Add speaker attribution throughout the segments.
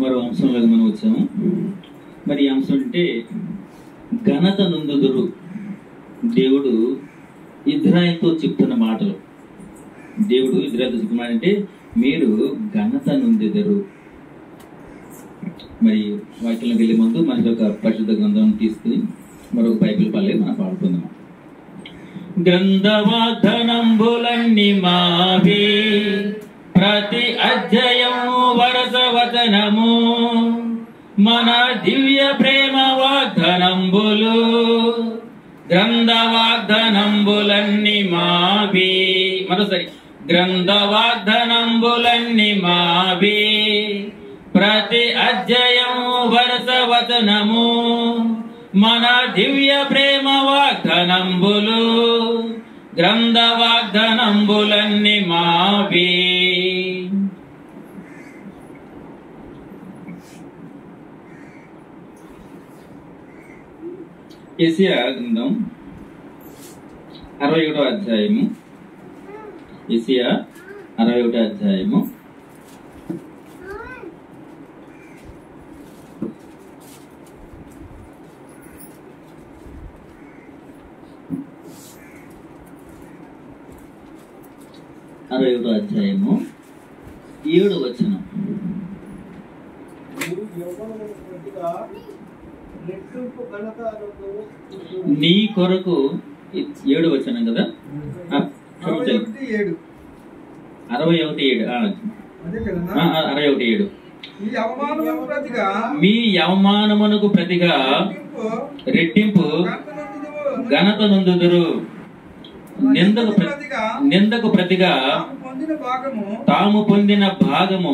Speaker 1: మరో అంశంలోకి మనం వచ్చాము. మరి ఈ అంశం అంటే ఘనత నొందుదురు. దేవుడు ఇజ్రాయేలుతో చెప్తున్న మాటలు. దేవుడు ఇజ్రాయేలుతో చెప్తున్న మాట అంటే మీరు ఘనత నొందెదరు. మరి వాక్యంలోకి వెళ్ళే ముందు మనకి ఒక పరిశుద్ధ గ్రంథం తీసుకుని మరొక బైబిల్ పల్లె మనం పాడుకుందాం. గ్రంథవాగ్దానంబులన్నీ మావి, ప్రతి అధ్యాయము వరస వచనము, మన దివ్య ప్రేమ వాగ్దానంబులు. గ్రంథవాగ్దానంబులన్నీ మావి, మరోసారి గ్రంథవాగ్దానంబులన్నీ మావి, ప్రతి అధ్యాయము వరస వచనము, మన దివ్య ప్రేమ వాగ్దానంబులు. గ్రంథ వాగ్దానంబులన్నీ మావి. యెషయా గ్రంథం 61వ అధ్యాయము. యెషయా 61వ అధ్యాయము 61వ అధ్యాయము 7వ వచనం. నీ కొరకు 7వ వచనం కదా, 61:7 61:7 మీ అవమానమునకు ప్రతిగా రెట్టింపు ఘనత నొందుదురు. నిందకు ప్రతిగా తాము పొందిన భాగము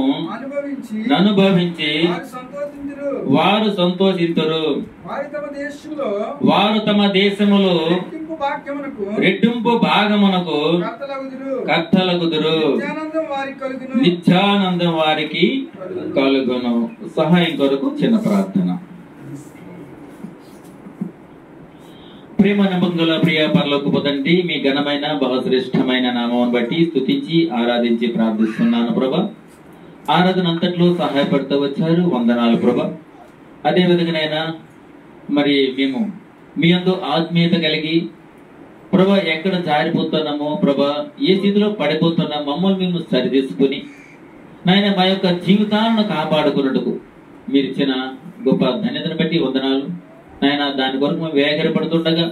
Speaker 1: అనుభవించి వారు సంతోషింతురు. వారు తమ దేశములో రెట్టింపు భాగమునకు కర్తలగుదురు. నిత్యానందం వారికి కలుగును. సహాయం కొరకు చిన్న ప్రార్థన. ప్రేమ నమ్మకంగల ప్రియ పరలోకపు తండ్రి, మీ ఘనమైన బహుశ్రేష్టమైన నామమును బట్టి స్తుతించి ఆరాధించి ప్రార్థిస్తున్నాను ప్రభా. ఆరాధన అంతట్లో సహాయపడుతూ వచ్చారు, వందనాలు ప్రభా. అదే విధంగానైనా మరి మేము మీ యందు ఆత్మీయత కలిగి ప్రభా ఎక్కడ జారిపోతున్నామో ప్రభా, ఏ స్థితిలో పడిపోతున్నాం మమ్మల్ని మేము సరిదిద్దుకుని నాయన మా యొక్క జీవితాలను కాపాడుకున్నట్టుకు మీరు ఇచ్చిన గొప్ప ధన్యతను బట్టి వందనాలు నాయన. దాని కొరకు మేము వేగరపడుతుండగా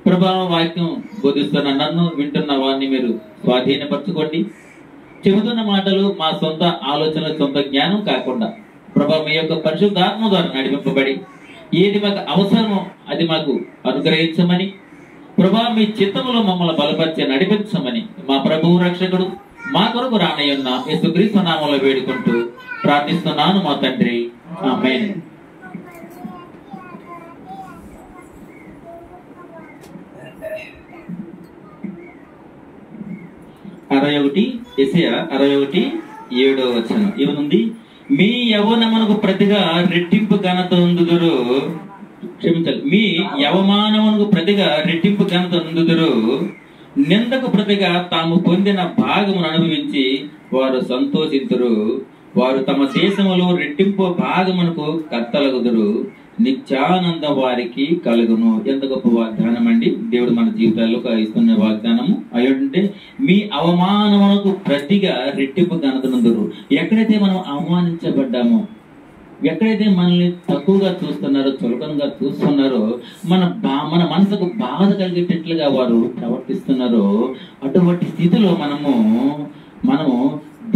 Speaker 1: ప్రభా వాక్యం బోధిస్తున్న నన్ను, వింటున్న వారిని మీరు స్వాధీనపరచుకోండి. చెబుతున్న మాటలు మా సొంత ఆలోచనల సొంత జ్ఞానం కాకుండా ప్రభా మీ యొక్క పరిశుద్ధాత్మ ద్వారా నడిపింపబడి ఏది మాకు అవసరమో అది మాకు అనుగ్రహించమని ప్రభా మీ చిత్తములో మమ్మల్ని బలపరిచి నడిపించమని మా ప్రభువు రక్షకుడు మా కొరకు రానయ్యున్న యేసుక్రీస్తు నామములో వేడుకుంటూ ప్రార్థిస్తున్నాను మా తండ్రి, ఆమేన్. యెషయా 61:7 వచనం ఏమనుంది? మీ యవ్వనమునకు ప్రతిగా రెట్టింపు ఘనత నొందుదురు. క్షమించాలి, మీ యవమానమునకు ప్రతిగా రెట్టింపు ఘనత నొందుదురు. నిందకు ప్రతిగా తాము పొందిన భాగమును అనుభవించి వారు సంతోషింతురు. వారు తమ దేశములో రెట్టింపు భాగమునకు కర్తలగుదురు. నిత్యానందం వారికి కలుగును. ఎంత గొప్ప వాగ్దానం అండి దేవుడు మన జీవితాల్లో ఇస్తున్న వాగ్దానము. అయ్యంటే మీ అవమానమునకు ప్రతిగా రెట్టింపు ఘనత నొందురు. ఎక్కడైతే మనం అవమానించబడ్డామో, ఎక్కడైతే మనల్ని తక్కువగా చూస్తున్నారో, చులకనగా చూస్తున్నారో, మన మనసుకు బాధ కలిగేటట్లుగా వారు ప్రవర్తిస్తున్నారో, అటువంటి స్థితిలో మనము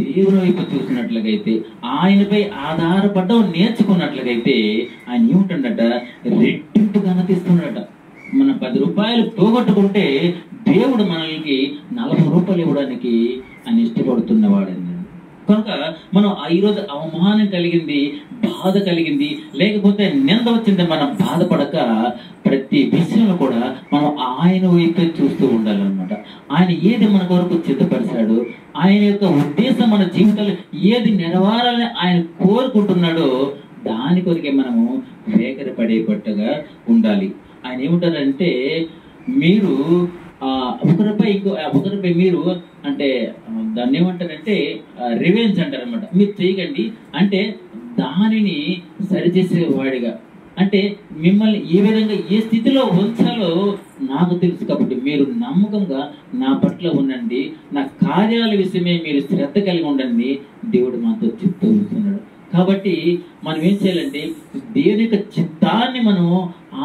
Speaker 1: దేవుని వైపు చూసినట్లుగైతే, ఆయనపై ఆధారపడడం నేర్చుకున్నట్లుగైతే ఆయన ఏమిటండట, రెట్టింపు ఘనతిస్తున్నాడట. మనం 10 రూపాయలు పోగొట్టుకుంటే దేవుడు మనకి 40 రూపాయలు ఇవ్వడానికి ఆయన ఇష్టపడుతున్నవాడండి. కనుక మనం ఈరోజు అవమానం కలిగింది, బాధ కలిగింది, లేకపోతే నింద వచ్చింది, మనం బాధపడక ప్రతి విషయంలో కూడా మనం ఆయన వైపే చూస్తూ ఉండాలన్నమాట. ఆయన ఏది మన కొరకు సిద్ధపరిచాడు, ఆయన యొక్క ఉద్దేశం మన జీవితంలో ఏది నెరవేరాలని ఆయన కోరుకుంటున్నాడో దాని కొరికే మనము వేగరపడేటట్టుగా ఉండాలి. ఆయన ఏమంటారంటే, మీరు ఒకరిపై మీరు అంటే దాన్ని ఏమంటారంటే రివెంజ్ అంటారు అనమాట. మీరు చేయకండి అంటే దానిని సరిచేసేవాడిగా, అంటే మిమ్మల్ని ఏ విధంగా ఏ స్థితిలో ఉంచాలో నాకు తెలుసు కాబట్టి మీరు నమ్మకంగా నా పట్ల ఉండండి, నా కార్యాల విషయమే మీరు శ్రద్ధ కలిగి ఉండండి, దేవుడు మాతో చెప్తూ వస్తున్నాడు. కాబట్టి మనం ఏం చేయాలంటే దేవుని యొక్క చిత్తాన్ని మనం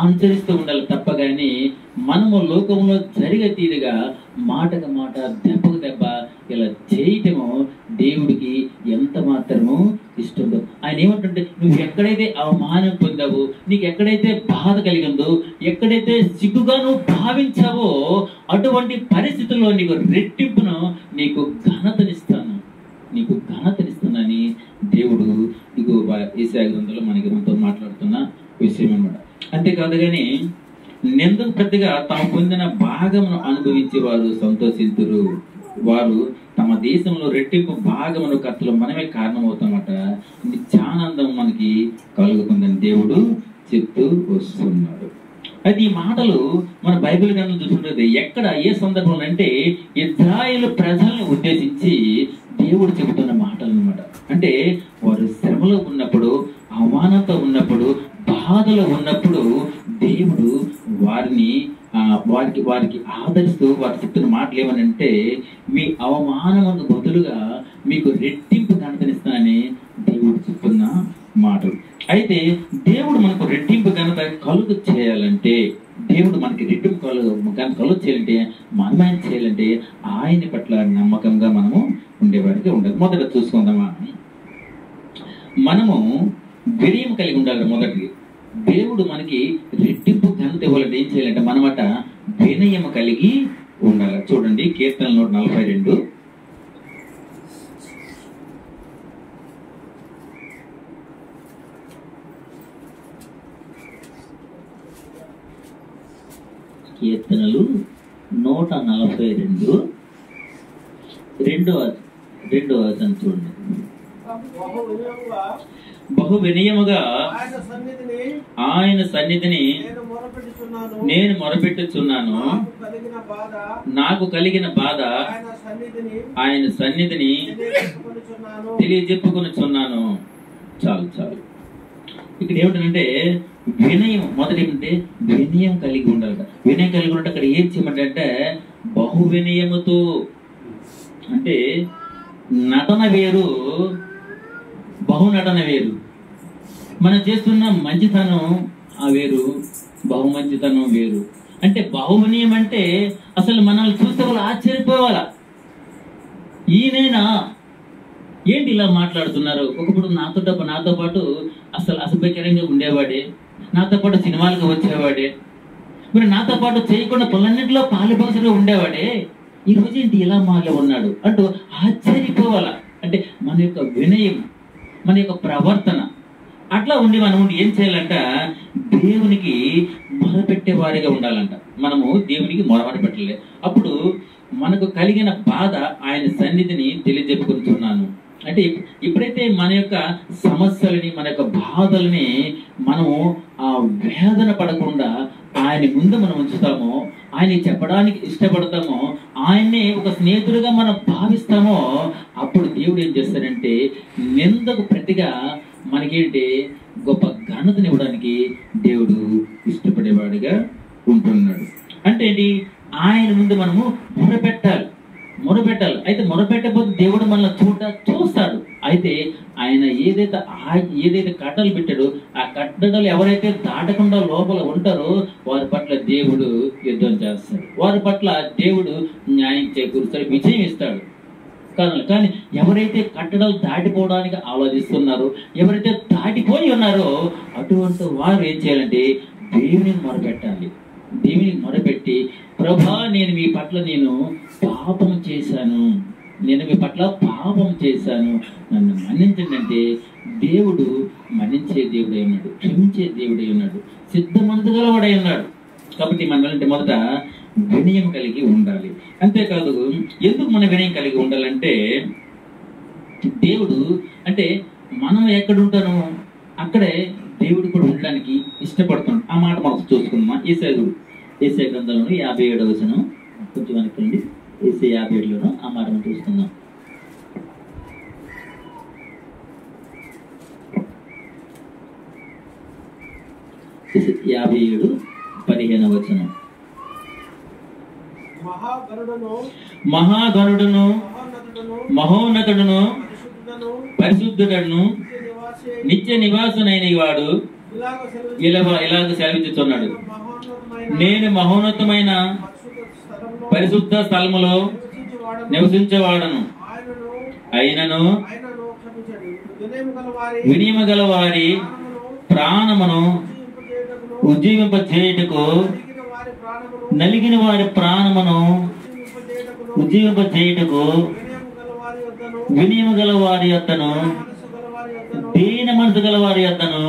Speaker 1: అనుసరిస్తూ ఉండాలి తప్ప కానీ మనము లోకంలో జరిగే తీరుగా మాటకు మాట దెబ్బకు దెబ్బ ఇలా చేయటము దేవుడికి ఎంత మాత్రము ఇష్టం. ఆయన ఏమంటుంటే నువ్వు ఎక్కడైతే అవమానం పొందావో, నీకు ఎక్కడైతే బాధ కలిగిందో, ఎక్కడైతే సిగ్గుగా నువ్వు భావించావో అటువంటి పరిస్థితుల్లో నీకు రెట్టింపును నీకు ఘనతనిస్తానని దేవుడు నీకు యెషయా గ్రంథంలో మనకి మనతో మాట్లాడుతున్న విషయం అన్నమాట. అంతేకాదు కానీ నిందకు ప్రతిగా తాము పొందిన భాగమును అనుభవించే వారు సంతోషింతురు, వారు తమ దేశంలో రెట్టింపు భాగమును కర్తలు మనమే కారణమవుతామట, నిత్యానందం మనకి కలుగుతుందని దేవుడు చెప్తూ వస్తున్నాడు. అయితే ఈ మాటలు మన బైబిల్ గ్రంథం చూసుకుంటే ఎక్కడ ఏ సందర్భంలో అంటే ఇశ్రాయేలు ప్రజలను ఉద్దేశించి దేవుడు చెబుతున్న మాటలు అన్నమాట. అంటే వారు శ్రమలో ఉన్నప్పుడు, అవమానంతో ఉన్నప్పుడు, బాధలో ఉన్నప్పుడు దేవుడు వారికి ఆదరిస్తూ వారు చెప్తున్న మాటలు ఏమనంటే మీ అవమానముకు బదులుగా మీకు రెట్టింపు ఘనతనిస్తానని దేవుడు చెప్తున్న మాటలు. అయితే దేవుడు మనకు రెట్టింపు ఘనత కలుగు చేయాలంటే, దేవుడు మనకి రెట్టింపు కలుగు చేయాలంటే మనం ఏం చేయాలంటే ఆయన పట్ల నమ్మకంగా మనము ఉండేవారికి ఉండాలి. మొదట చూసుకుందామా, మనము వినయం కలిగి ఉండాలి. మొదటిది దేవుడు మనకి రెట్టింపు ఘనత ఇవ్వాలంటే ఏం చేయాలంటే మనమట వినయం కలిగి ఉండాలి. చూడండి కీర్తన 142 కీర్తనలు 142 రెండో వచనం చూడండి. బహు వినయముగా ఆయన సన్నిధిని నేను మొరపెట్టుచున్నాను, నాకు కలిగిన బాధ ఆయన సన్నిధిని తెలియజెప్పుకొనుచున్నాను. చాలు ఇక్కడ ఏమిటంటే వినయం, మొదటి ఏమంటే వినయం కలిగి ఉండాలట. వినయం కలిగి ఉంటే అక్కడ ఏం చేయమంటే బహు వినయముతో, అంటే నటన వేరు, బహునటన వేరు. మనం చేస్తున్న మంచితనం వేరు, బహు మంచితనం వేరు. అంటే బహువినయం అంటే అసలు మనల్ని చూస్తే వాళ్ళు ఆశ్చర్యపోవాలా, ఈయనైనా ఏంటి ఇలా మాట్లాడుతున్నారు. ఒకప్పుడు నాతో పాటు అసలు అసభ్యకరంగా ఉండేవాడే, నాతో పాటు సినిమాలకు వచ్చేవాడే, మరి నాతో పాటు చేయకుండా పనులన్నింటిలో పాలుభాగంలో ఉండేవాడే, ఈ రోజు ఏంటి ఇలా మాలో ఉన్నాడు అంటూ ఆశ్చర్యపోవాలా. అంటే మన యొక్క వినయం, మన యొక్క ప్రవర్తన అట్లా ఉండి మనం ఏం చేయాలంట దేవునికి మొరపెట్టే వారిగా ఉండాలంట. మనము దేవునికి మొరపెట్టలే, అప్పుడు మనకు కలిగిన బాధ ఆయన సన్నిధిని తెలియజెప్పుకుంటున్నాను. అంటే ఎప్పుడైతే మన యొక్క సమస్యలని, మన యొక్క బాధల్ని మనము వేదన పడకుండా ఆయన ముందు మనం ఉంచుతామో, ఆయన చెప్పడానికి ఇష్టపడతామో, ఆయన్నే ఒక స్నేహితుడిగా మనం భావిస్తామో, అప్పుడు దేవుడు ఏం చేస్తాడంటే నిందకు ప్రతిగా మనకేంటి గొప్ప ఘనతనివ్వడానికి దేవుడు ఇష్టపడేవాడిగా ఉంటున్నాడు. అంటే ఏంటి, ఆయన ముందు మనము మొరపెట్టాలి. అయితే మొరపెట్టకపోతే దేవుడు మనల్ని చూస్తాడు. అయితే ఆయన ఏదైతే కట్టలు పెట్టాడో ఆ కట్టడలు ఎవరైతే దాటకుండా లోపల ఉంటారో వారి పట్ల దేవుడు యుద్ధం చేస్తాడు, వారి పట్ల దేవుడు న్యాయం చేకూరుస్తాడు, విజయం ఇస్తాడు. కానీ ఎవరైతే కట్టడాలు దాటిపోవడానికి ఆలోచిస్తున్నారో, ఎవరైతే దాటిపోయి ఉన్నారో అటువంటి వారు ఏం చేయాలంటే దేవునికి మొరపెట్టాలి. దేవునికి మొరపెట్టి ప్రభా నేను మీ పట్ల పాపం చేశాను, నన్ను మన్నించండి అంటే దేవుడు మన్నించే దేవుడై ఉన్నాడు, క్షమించే దేవుడై ఉన్నాడు, సిద్ధమంత గలవాడై ఉన్నాడు. కాబట్టి మనం మొదట వినయం కలిగి ఉండాలి. అంతేకాదు ఎందుకు మనం వినయం కలిగి ఉండాలంటే దేవుడు అంటే మనం ఎక్కడ ఉంటానో అక్కడే దేవుడు కూడా ఉండడానికి ఇష్టపడుతున్నాడు. ఆ మాట మనం చూసుకున్నామా యెషయా గ్రంథంలో 57వ వచనం. కొంచెం వెనకండి. యెషయా 57లోనూ ఆ మాటను చూస్తున్నాం. యెషయా 57:15 వచనం. మహాగణుడును మహోన్నతుడును పరిశుద్ధుడును నిత్య నివాసునైన వాడు ఇలాగ సెలవిస్తున్నాడు, నేను మహోన్నతమైన పరిశుద్ధ స్థలములో నివసించేవాడను, అయినను వినియమ గల వారి ప్రాణమును ఉజ్జీవింపచేయుటకు, నలిగిన వారి ప్రాణమును ఉజ్జీవింపచేయుటకు, వినియమ గల వారి యొద్దను దీన మనసు గల వారి యొద్దను.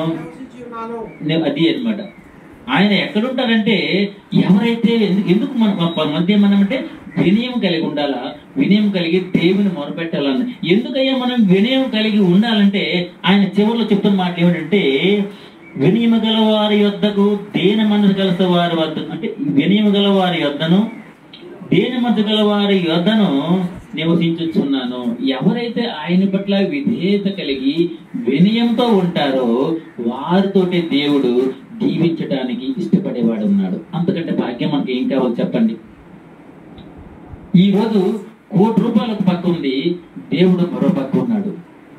Speaker 1: అది అన్నమాట. ఆయన ఎక్కడుంటారంటే, ఎవరైతే ఎందుకు మన మధ్య మనం అంటే వినయం కలిగి ఉండాలా, వినయం కలిగి దేవుని మొరపెట్టాలని. ఎందుకయ్యా మనం వినయం కలిగి ఉండాలంటే, ఆయన చివరిలో చెప్తున్న మాట ఏమిటంటే, వినయము గల వారి యొద్దకు దీన మనసు గల వారి వద్ద, అంటే వినయము గల వారి యొద్దను దీన మనసు గల వారి యొద్దను నివసించుచున్నాను. ఎవరైతే ఆయన పట్ల విధేయత కలిగి వినయంతో ఉంటారో వారితోటి దేవుడు దీవించడానికి ఇష్టపడేవాడు ఉన్నాడు. అంతకంటే భాగ్యం మనకి ఏం కావాలి చెప్పండి? ఈరోజు ₹1,00,00,000 ఒక పక్క ఉంది, దేవుడు మరో పక్క ఉన్నాడు.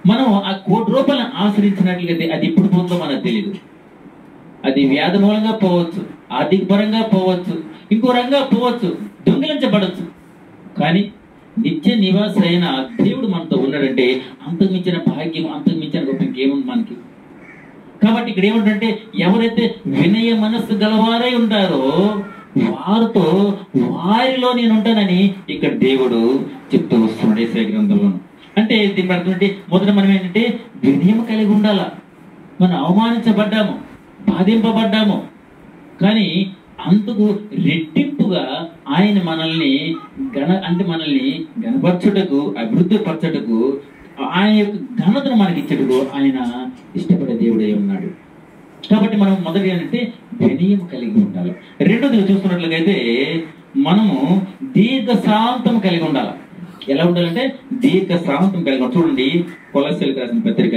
Speaker 1: మనం ఆ ₹1,00,00,000 ఆశ్రయించినట్లయితే అది ఇప్పుడు పోతుందో మనకు తెలియదు. అది వ్యాధి మూలంగా పోవచ్చు, ఆర్థిక పరంగా పోవచ్చు, ఇంకో రంగా పోవచ్చు, దొంగిలించబడచ్చు. కానీ నిత్య నివాస అయిన దేవుడు మనతో ఉన్నాడంటే అంతకు మించిన భాగ్యం, అంతకు మించిన గొప్ప ఇంకేముంది మనకి? కాబట్టి ఇక్కడ ఏమిటంటే, ఎవరైతే వినయ మనస్సు గలవారై ఉంటారో వారితో వారిలో నేను ఉంటానని ఇక్కడ దేవుడు చెప్తూ వస్తున్నాడు యెషయా గ్రంథంలో. అంటే దీని అర్థం ఏంటి? మొదట మనం ఏంటంటే వినయం కలిగి ఉండాలా. మనం అవమానించబడ్డాము, బాధింపబడ్డాము, కానీ అందుకు రెట్టింపుగా ఆయన మనల్ని మనల్ని గణపరచుటకు, అభివృద్ధి పరచుటకు, ఆయన యొక్క ఘనతను మనకి ఇచ్చటకు ఆయన ఇష్టపడే దేవుడే ఉన్నాడు. కాబట్టి మనం మొదటి ఏంటంటే వినయం కలిగి ఉండాలి. రెండోది చూస్తున్నట్లయితే మనము దీర్ఘశాంతం కలిగి ఉండాలి. ఎలా ఉండాలంటే దీర్ఘశాంతం కలిగి ఉండాలి. చూడండి, కొలస్సీయులకు రాసిన పత్రిక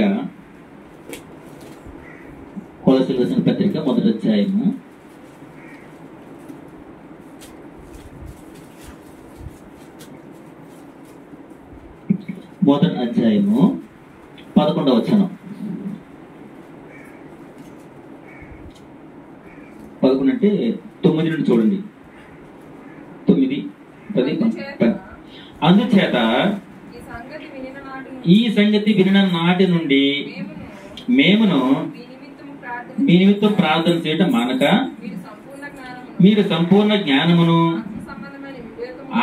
Speaker 1: మొదటి అధ్యాయము 11వ వచనం. 11 అంటే 9 నుండి చూడండి. 9, 10, 10. అందుచేత ఈ సంగతి వినిన నాటి నుండి మేమును మీ నిమిత్తం ప్రార్థన చేయటం మానక, మీరు సంపూర్ణ జ్ఞానమును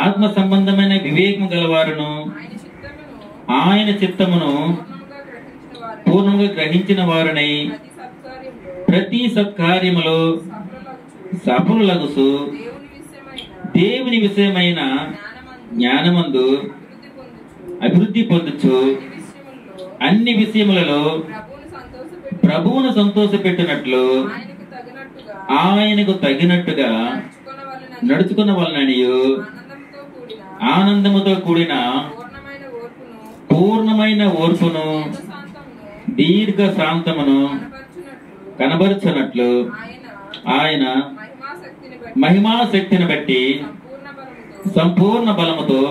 Speaker 1: ఆత్మ సంబంధమైన వివేకము గలవారును ఆయన చిత్తమును పూర్ణంగా గ్రహించిన వారునై ప్రతి సత్కార్యములో సఫలులగుచు దేవుని విషయమైన జ్ఞానమందు అభివృద్ధి పొందుచు అన్ని విషయములలో ప్రభువును సంతోషపెట్టినట్లు ఆయనకు తగినట్టుగా నడుచుకున్న వలననియు ఆనందముతో కూడిన పూర్ణమైన ఓర్పును దీర్ఘ శాంతమును కనబరుచున్నట్లు ఆయన మహిమా శక్తిని బట్టి సంపూర్ణ బలముతో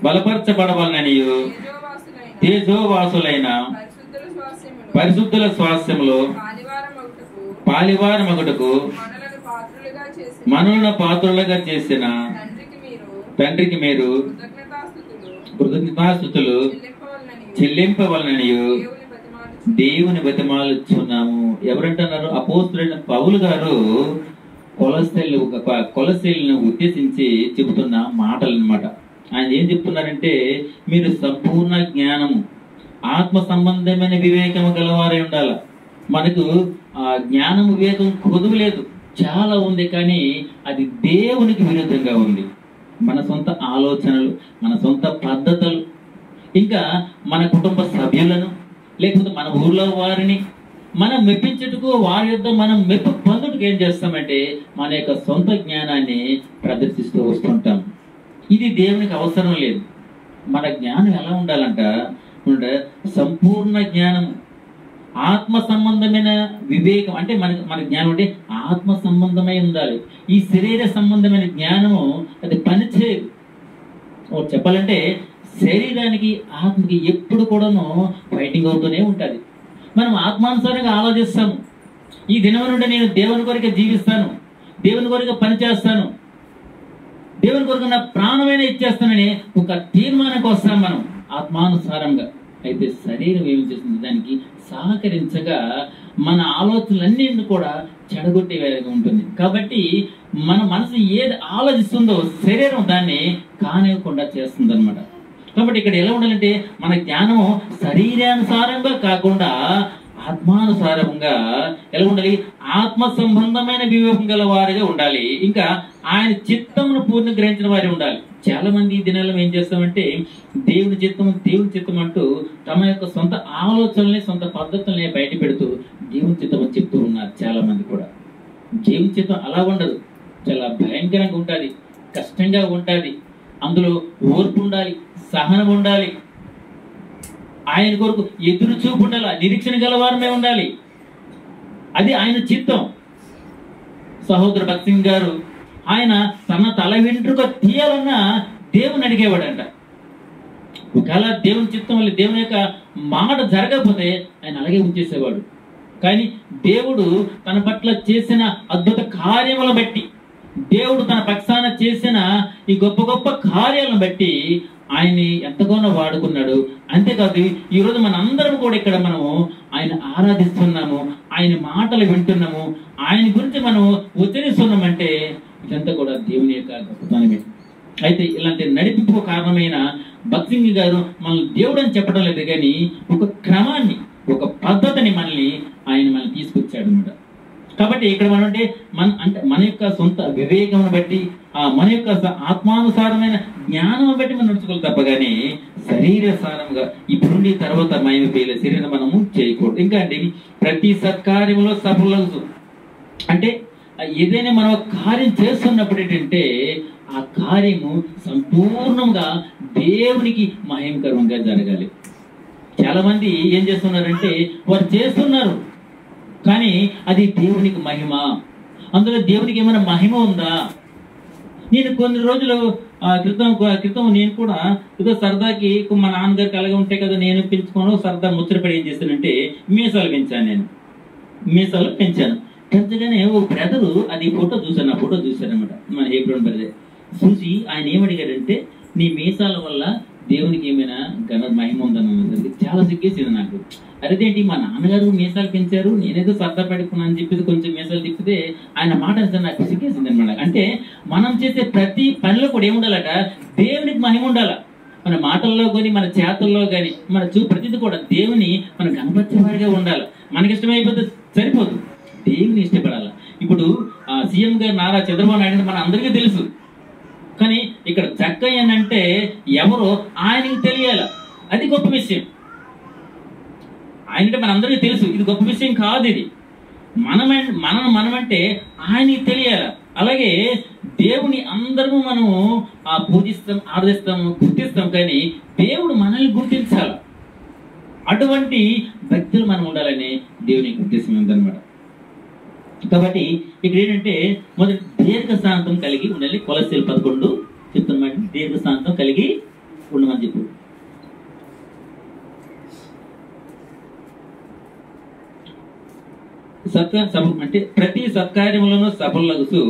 Speaker 1: బలపరచబడవలననియు తేజోవాసులైన పరిశుద్ధుల స్వాస్థ్యములో పాలివారమగుటకు మనలను పాత్రులుగా చేసిన తండ్రికి మీరు కృతజ్ఞతాస్తుతులు చెల్లింపవలననియు దేవుని బతిమాలుచున్నాము. ఎవరంటున్నారు? అపోస్తులైన పౌలు గారు కొలస్సీయులను ఉద్దేశించి చెబుతున్న మాటలు అన్నమాట. ఆయన ఏం చెప్తున్నారంటే, మీరు సంపూర్ణ జ్ఞానము ఆత్మ సంబంధమైన వివేకము గలవారై ఉండాలి. మనకు ఆ జ్ఞానం వివేకం కొదువు లేదు, చాలా ఉంది, కానీ అది దేవునికి విరుద్ధంగా ఉంది. మన సొంత ఆలోచనలు, మన సొంత పద్ధతులు, ఇంకా మన కుటుంబ సభ్యులను, లేకపోతే మన ఊర్లో వారిని, మనం మెప్పించుటకు వారి యొద్ద మనం మెప్పు పొందుటకు ఏం చేస్తామంటే మన యొక్క సొంత జ్ఞానాన్ని ప్రదర్శిస్తూ వస్తుంటాం. ఇది దేవునికి అవసరం లేదు. మన జ్ఞానం ఎలా ఉండాలంట, సంపూర్ణ జ్ఞానం, ఆత్మ సంబంధమైన వివేకం. అంటే మన జ్ఞానం అంటే ఆత్మ సంబంధమై ఉండాలి. ఈ శరీర సంబంధమైన జ్ఞానము అది పనిచేయదు. చెప్పాలంటే శరీరానికి ఆత్మకి ఎప్పుడు కూడాను ఫైటింగ్ అవుతూనే ఉంటుంది. మనం ఆత్మానుసారంగా ఆలోచిస్తాము. ఈ దినం నుండి నేను దేవుని కొరకు జీవిస్తాను, దేవుని కొరకు పనిచేస్తాను, దేవుని కొరకు నా ప్రాణమైన ఇచ్చేస్తానని ఒక తీర్మానానికి వస్తాం మనం ఆత్మానుసారంగా. అయితే శరీరం ఏమి చేస్తుంది, దానికి సహకరించగా మన ఆలోచనలన్నీ కూడా చెడగొట్టే వేరేగా ఉంటుంది. కాబట్టి మన మనసు ఏది ఆలోచిస్తుందో శరీరం దాన్ని కానివ్వకుండా చేస్తుంది అనమాట. కాబట్టి ఇక్కడ ఎలా ఉండాలంటే మన జ్ఞానం శరీరానుసారంగా కాకుండా ఆత్మానుసారంగా ఎలా ఉండాలి, ఆత్మ సంబంధమైన వివేకం గల వారిగా ఉండాలి. ఇంకా ఆయన చిత్తమును పూర్ణ గ్రహించిన వారి ఉండాలి. చాలా మంది ఈ దినాల్లో ఏం చేస్తామంటే దేవుని చిత్తం అంటూ తమ యొక్క సొంత ఆలోచనల్ని సొంత పద్ధతుల్ని బయట పెడుతూ దేవుని చిత్తం అని చెప్తూ ఉన్నారు. చాలా మంది కూడా దేవుని చిత్తం అలా ఉండదు, చాలా భయంకరంగా ఉంటుంది, కష్టంగా ఉంటుంది. అందులో ఓర్పు ఉండాలి, సహనం ఉండాలి, ఆయన కొరకు ఎదురు చూపు ఉండాలి, నిరీక్షణ గలవారమే ఉండాలి. అది ఆయన చిత్తం. సహోదరు భగత్ సింగ్ గారు ఆయన తన తల వెంట్రుక తీయాలన్నా దేవుని అడిగేవాడంట. ఒకవేళ దేవుని చిత్తం వల్ల దేవుని యొక్క మాట జరగకపోతే ఆయన అలాగే ఉంచేసేవాడు. కానీ దేవుడు తన పట్ల చేసిన అద్భుత కార్యములను బట్టి, దేవుడు తన పక్షాన చేసిన ఈ గొప్ప గొప్ప కార్యాలను బట్టి ఆయన్ని ఎంతగానో వాడుకున్నాడు. అంతేకాదు ఈరోజు మనందరం కూడా ఇక్కడ మనము ఆయన ఆరాధిస్తున్నాము, ఆయన మాటలు వింటున్నాము, ఆయన గురించి మనం ఉచ్చరిస్తున్నామంటే ఇదంతా కూడా దేవుని యొక్క గొప్పతనమే. అయితే ఇలాంటి నడిపింపు కారణమైన భగత్ సింగ్ గారు మనల్ని దేవుడు అని చెప్పడం లేదు, కానీ ఒక క్రమాన్ని, ఒక పద్ధతిని ఆయన తీసుకొచ్చాడు అన్నమాట. కాబట్టి ఇక్కడ మనం అంటే మన యొక్క సొంత వివేకం బట్టి, మన యొక్క ఆత్మానుసారమైన జ్ఞానం బట్టి మనం నడుచుకోవాలి తప్పగానే శరీరసారంగా ఇప్పుడు తర్వాత మైమపేల శరీరం మనము చేయకూడదు. ఇంకా అండి ప్రతి సత్కార్యంలో సఫలవుతూ, అంటే ఏదైనా మనం కార్యం చేస్తున్నప్పుడు ఏంటంటే ఆ కార్యము సంపూర్ణంగా దేవునికి మహిమకరంగా జరగాలి. చాలా మంది ఏం చేస్తున్నారంటే వారు చేస్తున్నారు కానీ అది దేవునికి మహిమ, అందులో దేవునికి ఏమైనా మహిమ ఉందా? నేను కొన్ని రోజులు క్రితం నేను కూడా ఏదో సరదాకి మా నాన్నగారికి అలాగే ఉంటాయి కదా, నేను పెంచుకోను సరదా ముచ్చటపడి ఏం చేశానంటే మీసాలు పెంచాను. నేను మీసాలు పెంచగానే ఓ బ్రదరు అది ఫోటో చూశాను, ఆ ఫోటో చూశానమాట. మన ఏప్రిల్ బర్త్డే చూసి ఆయన ఏమడిగాడంటే నీ మీసాల వల్ల దేవునికి ఏమైనా మహిమ ఉందన్నది. చాలా సిగ్గేసింది నాకు. అదేంటి మా నాన్నగారు మీసాలు పెంచారు, నేనేదో సరదా పెట్టుకున్నాను అని చెప్పేసి కొంచెం మీసాలు తిప్పితే ఆయన మాట నాకు సిగ్గేసింది అనమాట. అంటే మనం చేసే ప్రతి పనిలో కూడా ఏముండాలట, దేవునికి మహిమ ఉండాల. మన మాటల్లో కానీ మన చేతల్లో కానీ మన ప్రతిది కూడా దేవుని మనం కనపరిచేవారిగా ఉండాలి. మనకి ఇష్టమైపోతే సరిపోదు, దేవుని ఇష్టపడాలి. ఇప్పుడు సీఎం గారు నారా చంద్రబాబు నాయుడు మన అందరికీ తెలుసు, కానీ ఇక్కడ చక్కయ్య అంటే ఎవరో ఆయనకి తెలియాల. అది గొప్ప విషయం. ఆయనంటే మన అందరికీ తెలుసు, ఇది గొప్ప విషయం కాదు. ఇది మనమంటే ఆయనకి తెలియాల. అలాగే దేవుని అందరము మనము పూజిస్తాం, ఆరాధిస్తాము, గుర్తిస్తాం, కానీ దేవుడు మనల్ని గుర్తించాలి. అటువంటి భక్తులు మనం ఉండాలని దేవుని ఉద్దేశం ఉందన్నమాట. కాబట్టి ఇక్కడ ఏంటంటే మొదటి దీర్ఘశాంతం కలిగి ఉండాలి. కొలస్సీలు 11 చెప్తున్నమాట, దీర్ఘశాంతం కలిగి ఉండమని చెప్పు. అంటే ప్రతి సత్కార్యములను సఫలగుతూ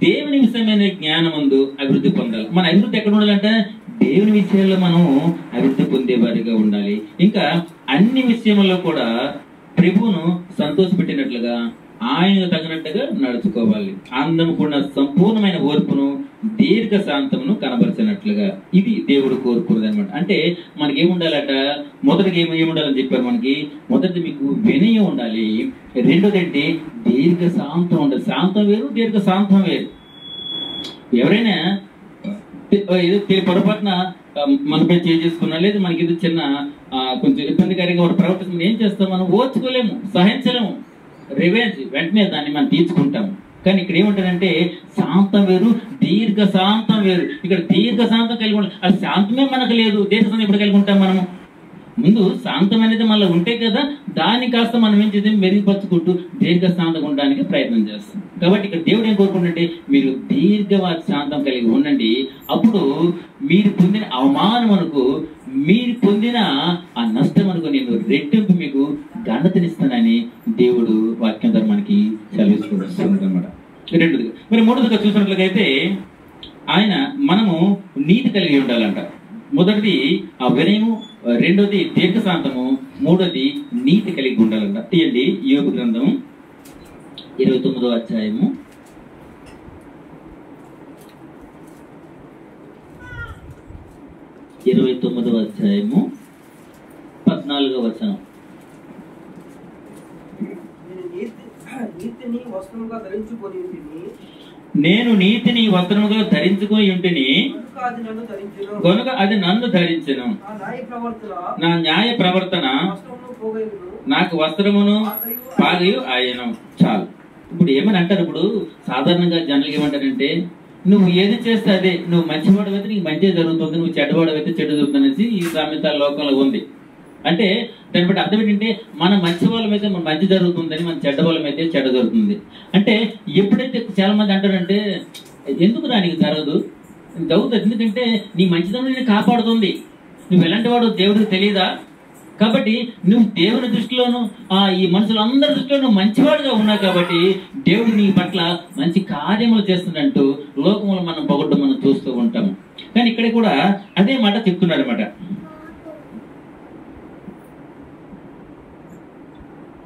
Speaker 1: దేవుని విషయమైన జ్ఞానమందు అభివృద్ధి పొందాలి. మన అభివృద్ధి ఎక్కడ ఉండాలంటే దేవుని విషయాల్లో మనం అభివృద్ధి పొందేవారిగా ఉండాలి. ఇంకా అన్ని విషయంలో కూడా ప్రభువును సంతోషపెట్టినట్లుగా ఆయన తగినట్టుగా నడుచుకోవాలి. అందము కూడా సంపూర్ణమైన ఓర్పును దీర్ఘశాంతమును కనబరిచినట్లుగా ఇది దేవుడు కోరుకున్నది అనమాట. అంటే మనకి ఏముండాలట, మొదటిగా ఏముండాలని చెప్పారు మనకి. మొదటిది మీకు వినయం ఉండాలి, రెండోది ఏంటి దీర్ఘశాంతం ఉండాలి. శాంతం వేరు, దీర్ఘశాంతం వేరు. ఎవరైనా పొరపాటున మనపై చేసుకున్నా లేదా మనకి ఇది చిన్న కొంచెం ఇబ్బందికరంగా ఒక ప్రవర్తన ఏం చేస్తాం, మనం ఓర్చుకోలేము, సహించలేము, రివెంజ్ వెంటనే దాన్ని మనం తీర్చుకుంటాము. కానీ ఇక్కడ ఏమంటారంటే శాంతం వేరు, దీర్ఘ శాంతం వేరు. ఇక్కడ దీర్ఘ శాంతం కలిగి ఉంటాం, అది శాంతమే మనకు లేదు, దీర్ఘ శాంతం ఎప్పుడు కలిగి ఉంటాం మనము? ముందు శాంతం అనేది మళ్ళీ ఉంటే కదా, దాన్ని కాస్త మనం ఏం చేద్దాం, మెరుగుపరుచుకుంటూ దీర్ఘశాంతంగా ఉండడానికి ప్రయత్నం చేస్తాం. కాబట్టి ఇక్కడ దేవుడు ఏం కోరుకుంటుంటే మీరు దీర్ఘవాది శాంతం కలిగి ఉండండి. అప్పుడు మీరు పొందిన అవమానమునకు, మీరు పొందిన ఆ నష్టమునకు నేను రెట్టింపు మీకు ఘనతనిస్తానని దేవుడు వాక్యం ద్వారా మనకి సెలవిస్తుంది అనమాట. రెండోదిగా మరి మూడోదిగా చూసినట్లయితే ఆయన మనము నీతి కలిగి ఉండాలంట. మొదటిది ఆ వినయము, రెండోది దీర్ఘశాంతము, మూడోది నీతి కలిగి ఉండాలంట. తీయండి యోబు గ్రంథం 29వ అధ్యాయము 14వ వచనం. నేను నీతిని వస్త్రముగా ధరించుకొని ఉంటిని కనుక అది నన్ను ధరించెను. నా న్యాయ ప్రవర్తన నాకు వస్త్రమును పాగయు ఆయను. చాలు. ఇప్పుడు ఏమని అంటారు, ఇప్పుడు సాధారణంగా జనరల్గా ఏమంటారంటే నువ్వు ఏది చేస్తే అదే, నువ్వు మంచివాడవైతే నీకు మంచి జరుగుతుంది, నువ్వు చెడ్డవాడవైతే చెడు జరుగుతుంది అనేసి ఈ సామెత లోకంలో ఉంది. అంటే దాన్ని బట్టి అర్థం ఏంటంటే మన మంచి వాళ్ళమైతే మన మంచి జరుగుతుందని, మన చెడ్డ వాళ్ళమైతే చెడ్డ జరుగుతుంది. అంటే ఎప్పుడైతే చాలా మంది అంటారంటే ఎందుకు దానికి జరగదు, జరుగుతుంది, ఎందుకంటే నీ మంచితనం నేను కాపాడుతుంది, నువ్వు ఎలాంటి వాడు దేవుడికి తెలియదా, కాబట్టి నువ్వు దేవుని దృష్టిలోను ఈ మనుషులందరి దృష్టిలో నువ్వు మంచివాడుగా ఉన్నావు, కాబట్టి దేవుడు నీ పట్ల మంచి కార్యములు చేస్తున్నట్టు లోకములు మనం పొగడ్డం మనం చూస్తూ ఉంటాము. కానీ ఇక్కడ కూడా అదే మాట చెప్తున్నాడు అనమాట.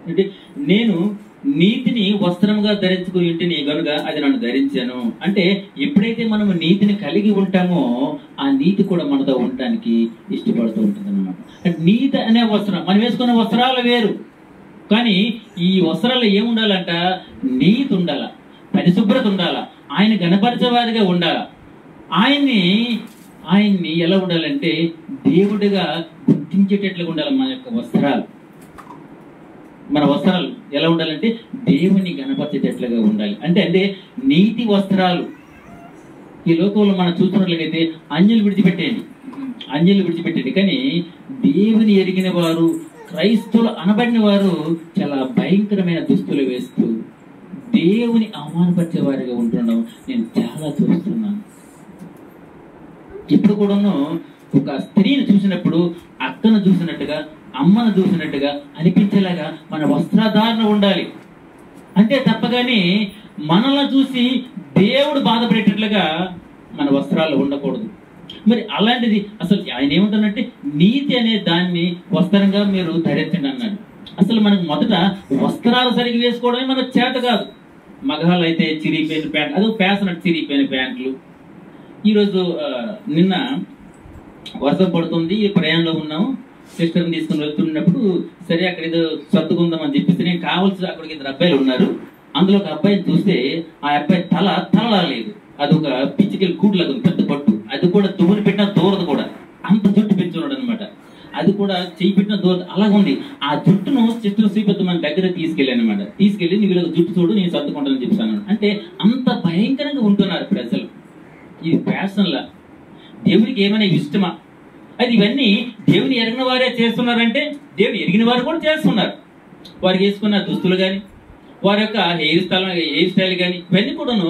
Speaker 1: అంటే నేను నీతిని వస్త్రముగా ధరించుకుని ఇంటిని గనుక అది నన్ను ధరించాను. అంటే ఎప్పుడైతే మనము నీతిని కలిగి ఉంటామో ఆ నీతి కూడా మనతో ఉండటానికి ఇష్టపడుతూ ఉంటుంది అన్నమాట. నీతి అనే వస్త్రం, మనం వేసుకున్న వస్త్రాలు వేరు, కానీ ఈ వస్త్రాల్లో ఏముండాలంట, నీతి ఉండాల, పరిశుభ్రత ఉండాల, ఆయన గణపరచవాదిగా ఉండాల. ఆయన్ని ఎలా ఉండాలంటే దేవుడిగా గుర్తించేటట్లుగా ఉండాలి. మన యొక్క వస్త్రాలు, మన వస్త్రాలు ఎలా ఉండాలంటే దేవుని గణపరిచేటట్లుగా ఉండాలి. అంటే నీతి వస్త్రాలు. ఈ లోకంలో మనం చూస్తున్నట్లయితే అంజలి విడిచిపెట్టేది, కానీ దేవుని ఎరిగిన వారు, క్రైస్తవులు అనబడిన వారు చాలా భయంకరమైన దుస్తులు వేస్తూ దేవుని అవమానపరిచే వారిగా ఉంటుండడం నేను చాలా చూస్తున్నాను. ఇప్పుడు కూడాను ఒక స్త్రీని చూసినప్పుడు అక్కను చూసినట్టుగా, అమ్మను చూసినట్టుగా అనిపించేలాగా మన వస్త్రధారణ ఉండాలి. అంతే తప్పగాని మనల్ని చూసి దేవుడు బాధపడేటట్లుగా మన వస్త్రాలు ఉండకూడదు. మరి అలాంటిది అసలు ఆయన ఏమంటానంటే నీతి అనే దాన్ని వస్త్రంగా మీరు ధరించండి అన్నాడు. అసలు మనకు మొదట వస్త్రాలు సరిగ్గా వేసుకోవడమే మనకు చేత కాదు. మగవాళ్ళు అయితే చిరిగిపోయిన ప్యాంట్, అదో ఫ్యాషన్ అంటే చిరిగిపోయిన ప్యాంట్లు. ఈరోజు నిన్న వర్షం పడుతుంది, ప్రయాణంలో ఉన్నాము, సిస్టర్ని తీసుకుని వెళ్తున్నప్పుడు సరే అక్కడ ఏదో సర్దుకుందామని చెప్పేసి నేను కావాల్సి అక్కడికి 2 అబ్బాయిలు ఉన్నారు. అందులో ఒక అబ్బాయిని చూస్తే ఆ అబ్బాయి తలలేదు, అదొక పిచ్చికలు కూడులాగా పెద్ద పట్టు, అది కూడా దువ్వుని పెట్టినా దూరదు కూడా, అంత జుట్టు పెంచున్నాడు అనమాట. అది కూడా చెయ్యి పెట్టిన దూరదు అలాగుంది. ఆ జుట్టును చెట్టును శ్రీపతి మన దగ్గర తీసుకెళ్ళాను అనమాట. తీసుకెళ్ళి నువ్వు ఇలా జుట్టు చూడు, నేను సర్దుకుంటానని చెప్తాను. అంటే అంత భయంకరంగా ఉంటున్నారు ప్రజలు. ఇది ఫ్యాషన్లా, దేవునికి ఏమైనా ఇష్టమా? అది ఇవన్నీ దేవుని ఎరిగిన వారే చేస్తున్నారంటే దేవుని ఎరిగిన వారు కూడా చేస్తున్నారు. వారికి వేసుకున్న దుస్తులు కానీ, వారి యొక్క హెయిర్ స్టైల్ కానీ, ఇవన్నీ కూడాను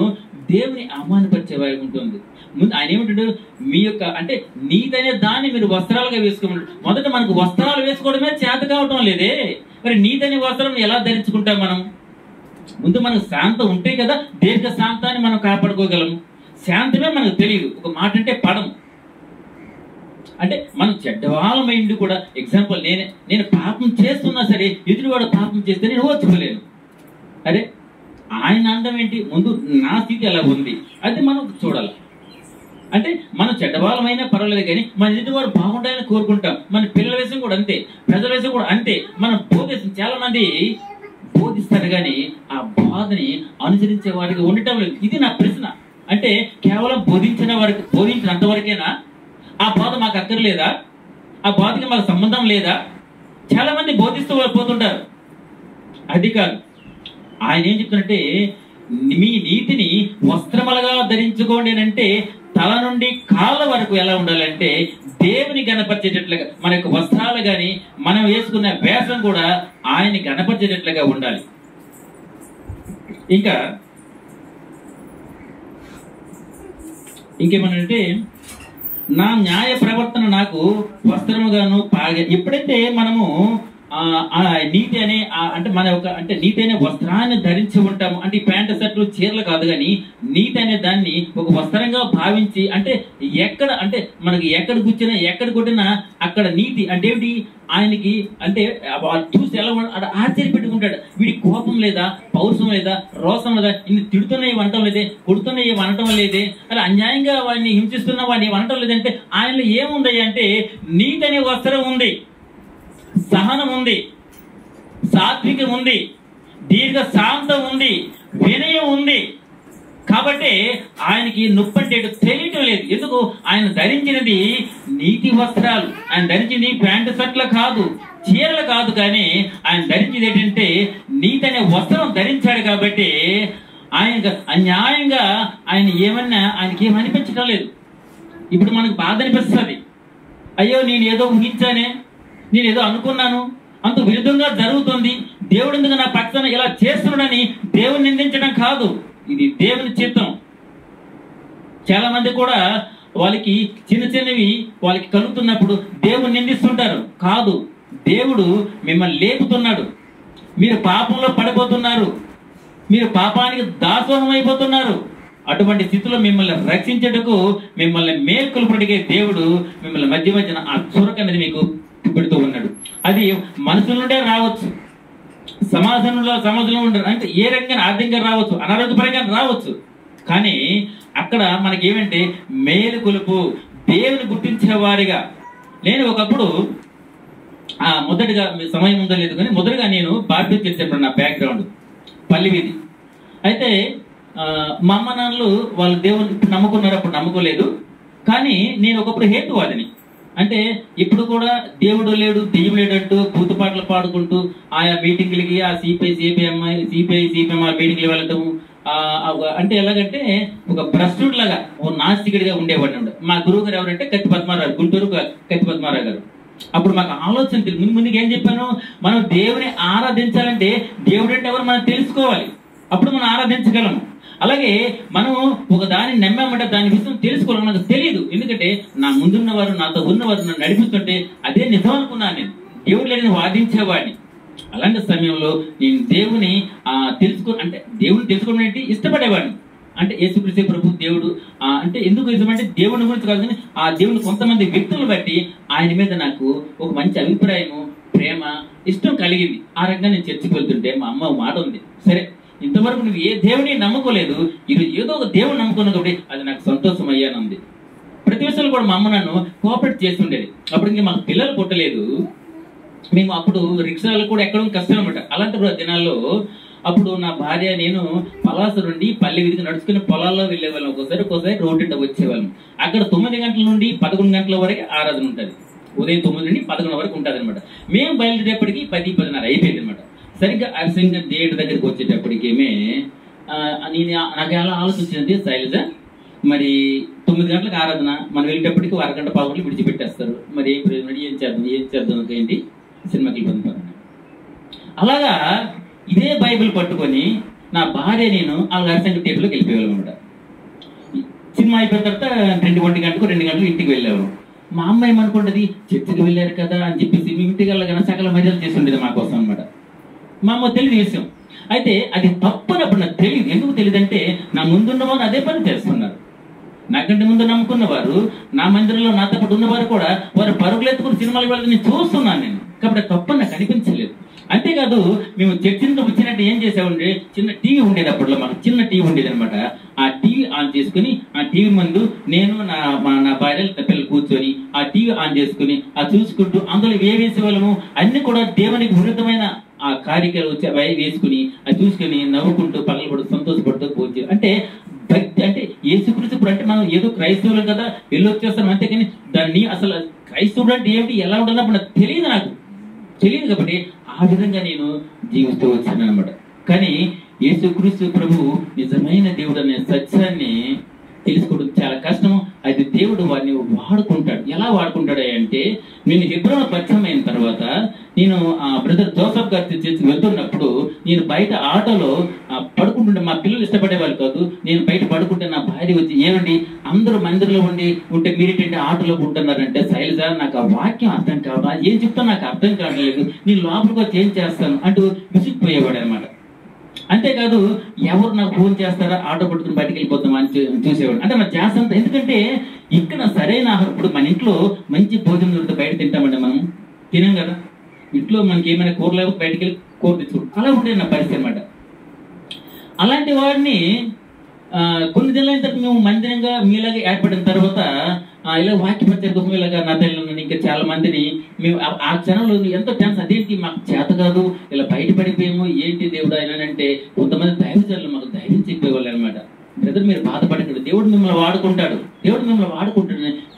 Speaker 1: దేవుని అవమానపరిచే వారికి ఉంటుంది. ముందు ఆయన ఏమంటాడు, మీ యొక్క అంటే నీతి అనే దాన్ని మీరు వస్త్రాలుగా వేసుకోమంటాడు. మొదట మనకు వస్త్రాలు వేసుకోవడమే చేత కావటం లేదే, మరి నీతి అనే వస్త్రం ఎలా ధరించుకుంటాం మనం? ముందు మనకు శాంతం ఉంటే కదా దీర్ఘ శాంతాన్ని మనం కాపాడుకోగలము. శాంతమే మనకు తెలియదు, ఒక మాట అంటే పడము. అంటే మనం చెడ్డవాళ్ళమైంది కూడా, ఎగ్జాంపుల్ నేను పాపం చేస్తున్నా సరే ఎదురువాడు పాపం చేస్తే నేను ఓర్చుకోలేను. అరే ఆయన అందం ఏంటి, ముందు నా స్థితి ఎలా ఉంది అది మనం చూడాలి. అంటే మనం చెడ్డవాళ్ళమైనా పర్వాలేదు, కానీ మన ఎదుటివాడు బాగుండాలని కోరుకుంటాం. మన పిల్లల విషయం కూడా అంతే, ప్రజల విషయం కూడా అంతే. మనం చాలా మంది బోధిస్తారు కానీ ఆ బాధని అనుసరించే వారికి ఉండటం లేదు. ఇది నా ప్రశ్న. అంటే కేవలం బోధించినంత వరకేనా? ఆ బోధ మాకు అక్కర్లేదా? ఆ బోధకి మాకు సంబంధం లేదా? చాలా మంది బోధిస్తూ పోతుంటారు. అది కాదు. ఆయన ఏం చెప్తున్నట్టే, మీ నీతిని వస్త్రములుగా ధరించుకోండి అంటే తల నుండి కాళ్ళ వరకు ఎలా ఉండాలంటే దేవుని గణపరిచేటట్లుగా, మన యొక్క వస్త్రాలు కానీ మనం వేసుకున్న వేషం కూడా ఆయన్ని గణపరిచేటట్లుగా ఉండాలి. ఇంకా ఇంకేమనంటే, నా న్యాయ ప్రవర్తన నాకు వస్త్రముగాను ఎప్పుడైతే మనము ఆ నీతి అనే అంటే మన యొక్క అంటే నీతి అనే వస్త్రాన్ని ధరించి ఉంటాము. అంటే ఈ ప్యాంటు షర్ట్లు చీరలు కాదు, కానీ నీతి అనే దాన్ని ఒక వస్త్రంగా భావించి, అంటే ఎక్కడ అంటే మనకి ఎక్కడ కూర్చున్నా ఎక్కడ కొట్టినా అక్కడ నీతి అంటే ఏమిటి, ఆయనకి అంటే చూసి ఎలా ఆశ్చర్యపెట్టుకుంటాడు. వీడి కోపం లేదా, పౌరుషం లేదా, రోషం లేదా, ఇన్ని తిడుతున్నాయి వంటం లేదే, కొడుతున్నాయి వంటం లేదే, అలా అన్యాయంగా వాడిని హింసిస్తున్న వాడిని వంటం లేదంటే ఆయనలో ఏముంది అంటే నీతి అనే వస్త్రం ఉంది, సహనం ఉంది, సాత్వికం ఉంది, దీర్ఘ శాంతం ఉంది, వినయం ఉంది. కాబట్టి ఆయనకి నొప్పి అంటే తెలియటం లేదు. ఎందుకు? ఆయన ధరించినది నీతి వస్త్రాలు. ఆయన ధరించింది ప్యాంటు షర్ట్లు కాదు, చీరలు కాదు, కానీ ఆయన ధరించింది ఏంటంటే నీతి అనే వస్త్రం ధరించాడు. కాబట్టి ఆయన అన్యాయంగా ఆయన ఏమన్నా ఆయనకి ఏమనిపించడం లేదు. ఇప్పుడు మనకు బాధ అనిపిస్తుంది, అయ్యో నేను ఏదో ఊహించానే, నేను ఏదో అనుకున్నాను, అంత విరుద్ధంగా జరుగుతుంది, దేవుడు ఎందుకు నా పక్షాన ఇలా చేస్తున్నాడని దేవుని నిందించడం కాదు, ఇది దేవుని చిత్తం. చాలా మంది కూడా వాళ్ళకి చిన్న చిన్నవి వాళ్ళకి కలుగుతున్నప్పుడు దేవుని నిందిస్తుంటారు. కాదు, దేవుడు మిమ్మల్ని లేపుతున్నాడు. మీరు పాపంలో పడిపోతున్నారు, మీరు పాపానికి దాసోహం అయిపోతున్నారు. అటువంటి స్థితిలో మిమ్మల్ని రక్షించటకు, మిమ్మల్ని మేల్కొల్పడిగే దేవుడు మిమ్మల్ని మధ్య మధ్యన ఆ చురక అనేది మీకు పెడుతూ ఉన్నాడు. అది మనుషుల నుండే రావచ్చు, సమాజంలో ఉండరు, అంటే ఏ రకంగా ఆర్థికంగా రావచ్చు, అనారోగ్యపరంగా రావచ్చు. కానీ అక్కడ మనకి ఏమంటే మేలుకొలుపు, దేవుని గుర్తించే వారిగా. నేను ఒకప్పుడు మొదటిగా సమయం ఉందో లేదు కానీ మొదటిగా నేను బాప్టిజం చేసేప్పుడు నా బ్యాక్గ్రౌండ్ పల్లి వీధి. అయితే మా అమ్మ నాన్నలు వాళ్ళు దేవుని నమ్ముకున్నారు, అప్పుడు నమ్ముకోలేదు. కానీ నేను ఒకప్పుడు హేతువాదిని. అంటే ఇప్పుడు కూడా దేవుడు లేడు, దెయ్యం లేడు అంటూ బూతు పాటలు పాడుకుంటూ ఆయా మీటింగ్లకి, ఆ సిపిఐ సిపిఎంఆర్ మీటింగ్లు వెళ్ళటం. అంటే ఎలాగంటే ఒక భ్రష్టుడు లాగా, ఓ నాస్తికుడిగా ఉండేవాడిని. మా గురువు గారు ఎవరంటే కత్తి పద్మారావు, గుంటూరు కత్తి పద్మారావు గారు. అప్పుడు మాకు ఆలోచన తెలియదు. ముందుకు ఏం చెప్పాను, మనం దేవుని ఆరాధించాలంటే దేవుడు అంటే ఎవరు మనం తెలుసుకోవాలి, అప్పుడు మనం ఆరాధించగలము. అలాగే మనం ఒక దాన్ని నమ్మామంటే దాని విషయం తెలుసుకోవాలి, నాకు తెలియదు. ఎందుకంటే నా ముందున్నవారు, నాతో ఉన్నవారు నన్ను నడిపిస్తుంటే అదే నిజం అనుకున్నాను. నేను దేవుడు లేని వాదించేవాడిని. అలాంటి సమయంలో నేను దేవుని అంటే దేవుని తెలుసుకోవడం ఏంటి, ఇష్టపడేవాడిని. అంటే యేసుక్రీస్తు ప్రభు దేవుడు అంటే ఎందుకు ఇష్టమంటే దేవుని గురించి కాదు, కానీ ఆ దేవుని కొంతమంది వ్యక్తులను బట్టి ఆయన మీద నాకు ఒక మంచి అభిప్రాయము, ప్రేమ, ఇష్టం కలిగింది. ఆ రకంగా నేను చర్చికి వెళ్తుంటే మా అమ్మ మాట ఉంది, సరే ఇంతవరకు నువ్వు ఏ దేవుని నమ్ముకోలేదు, ఈరోజు ఏదో ఒక దేవుని నమ్ముకున్నావు కాబట్టి అది నాకు సంతోషం అయ్యానుంది. ప్రతి విషయంలో కూడా మా అమ్మ నన్ను కోఆపరేట్ చేస్తుండేది. అప్పుడు ఇంకా మాకు పిల్లలు పుట్టలేదు. మేము అప్పుడు రిక్షాలు కూడా ఎక్కడం కష్టం అనమాట. అలాంటి దినాల్లో అప్పుడు నా భార్య నేను పలాస నుండి పల్లె వీధికి నడుచుకుని పొలాల్లో వెళ్ళేవాళ్ళం. ఒక్కోసారి రోడ్డు వచ్చేవాళ్ళం. అక్కడ 9 గంటల నుండి 11 గంటల వరకు ఆరాధన ఉంటుంది. ఉదయం 9 నుండి 11 వరకు ఉంటుంది అనమాట. మేము బయలుదేరేపటికి 10-10:30 అయిపోయింది అనమాట. సరిగ్గా అర్సింగ థియేటర్ దగ్గరికి వచ్చేటప్పటికేమే నాకు ఎలా ఆలోచించింది, శైలజ మరి 9 గంటలకు ఆరాధన, మనం వెళ్ళేటప్పటికి అరగంట పావులు విడిచిపెట్టేస్తారు, మరి ఏం చేద్దాం ఏంటి సినిమాకి వెళ్ళిపోతాను. అలాగా ఇదే బైబిల్ పట్టుకొని నా భార్య నేను ఆ అర్సింగ థియేటర్లోకి వెళ్ళిపోయాం అనమాట. సినిమా అయిపోయిన తర్వాత 2 గంటలకు ఇంటికి వెళ్ళాము. మా అమ్మ ఏమనుకుంటుంది, చర్చికి వెళ్ళారు కదా అని చెప్పేసి మీ ఇంటికి వెళ్ళగానే సకల మర్యాదలు చేసి ఉండేది మా కోసం అనమాట. మా అమ్మ తెలియని విషయం. అయితే అది తప్పనప్పుడు నాకు తెలియదు. ఎందుకు తెలియదు అంటే నా ముందున్న వారు అదే పని చేస్తున్నారు. నాకంటే ముందు నమ్ముకున్నవారు, నా మందిరంలో నాతో పాటు ఉన్నవారు కూడా వారు పరుగులు ఎత్తుకుని సినిమాలు వెళ్ళి నేను చూస్తున్నాను నేను. కాబట్టి తప్పని నాకు అనిపించలేదు. అంతేకాదు మేము చర్చి నుంచి వచ్చినట్టు ఏం చేసామంటే చిన్న టీవీ ఉండేది. అప్పట్లో మాకు చిన్న టీవీ ఉండేది అనమాట. ఆ టీవీ ఆన్ చేసుకుని ఆ టీవీ ముందు నేను నా భార్య పిల్లలు కూర్చొని ఆ టీవీ ఆన్ చేసుకుని చూసుకుంటూ అందులో వేసేవాళ్ళము. అన్ని కూడా దేవునికి విరుద్ధమైన ఆ కార్యక్రమాలు వేసుకుని అది చూసుకుని నవ్వుకుంటూ పగలపడుతూ సంతోషపడుతూ పూజ. అంటే భక్తి అంటే యేసుక్రీస్తు వచ్చినప్పుడు అంటే మనం ఏదో క్రైస్తవులు కదా వెళ్ళి వచ్చేస్తాం అంతేకాని దాన్ని అసలు క్రైస్తవుడు అంటే ఏమిటి ఎలా ఉండాలన్నప్పుడు నాకు తెలియదు కాబట్టి ఆ విధంగా నేను జీవిస్తూ వచ్చాను అనమాట. కానీ యేసుక్రీస్తు ప్రభు నిజమైన దేవుడు అనే సత్యాన్ని తెలుసుకోవడం చాలా కష్టం. అది దేవుడు వారిని వాడుకుంటాడు. ఎలా వాడుకుంటాడు అంటే, నేను హెబ్రోను పరిచయం అయిన తర్వాత నేను ఆ బ్రదర్ జోసఫ్ గారి చేసి వెళ్తున్నప్పుడు నేను బయట ఆటోలో పడుకుంటుంటే, మా పిల్లలు ఇష్టపడే వాళ్ళు కాదు, నేను బయట పడుకుంటే నా భార్య వచ్చి, ఏమండి అందరూ మందిరంలో ఉంటే మీరేంటంటే ఆటోలో ఉంటున్నారంటే, శైలజ నాకు ఆ వాక్యం అర్థం కావా, ఏం చెప్తా నాకు అర్థం కావట్లేదు, నేను లోపలికి వచ్చి ఏం చేస్తాను అంటూ విసిగిపోయేవాడు అనమాట. అంతేకాదు ఎవరు నాకు ఫోన్ చేస్తారా, ఆటో పట్టుకుని బయటకు వెళ్ళిపోతామా అని చూసేవాడు. అంటే మన ధ్యాస అంతా, ఎందుకంటే ఇక్కడ సరైన ఆహారం, ఇప్పుడు మన ఇంట్లో మంచి భోజనం దొరికితే బయట తింటామండి, మనం తినాం కదా. ఇంట్లో మనకి ఏమైనా కూర లేకపోతే బయటకు వెళ్ళి కూర తెచ్చుకోండి, అలా ఉండేది నా పరిస్థితి అనమాట. అలాంటి వాడిని కొన్ని దినాలైన తర్వాత మేము మందిరంగా మీలాగా ఏర్పడిన తర్వాత ఇలా వాక్య ప్రచారం కోసం ఇలాగా నా తల్లి ఇంకా చాలా మందిని మేము ఆ క్షణంలో ఎంతో ఛాన్స్, అదేంటి మాకు చేత కాదు, ఇలా బయటపడిపోయాము ఏంటి దేవుడు ఆయన అంటే, కొంతమంది దైవజనులు మాకు ధైర్యం చెప్పేవాళ్ళు అనమాట. బ్రదర్ మీరు బాధపడకండి, దేవుడు మిమ్మల్ని వాడుకుంటాడు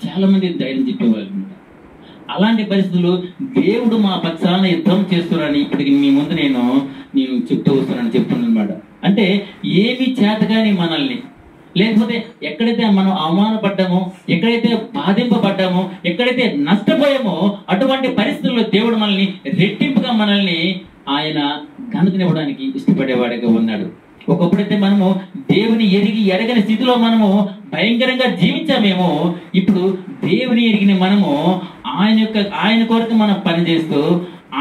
Speaker 1: చాలా మంది ధైర్యం చెప్పేవాళ్ళు అనమాట. అలాంటి పరిస్థితులు దేవుడు మా పక్షాన యుద్ధం చేస్తున్నాడని ఇప్పటికి మీ ముందు నేను చెప్తూ వస్తున్నాను, చెప్తున్నాను అనమాట. అంటే ఏమి చేతగాని మనల్ని, లేకపోతే ఎక్కడైతే మనం అవమానపడ్డామో, ఎక్కడైతే బాధింపబడ్డామో, ఎక్కడైతే నష్టపోయామో అటువంటి పరిస్థితుల్లో దేవుడు మనల్ని రెట్టింపుగా మనల్ని ఆయన ఘనతనివ్వడానికి ఇష్టపడేవాడిగా ఉన్నాడు. ఒకప్పుడైతే మనము దేవుని ఎరగని స్థితిలో మనము భయంకరంగా జీవించామేమో, ఇప్పుడు దేవుని ఎరిగిన మనము ఆయన కొరకు మనం పనిచేస్తూ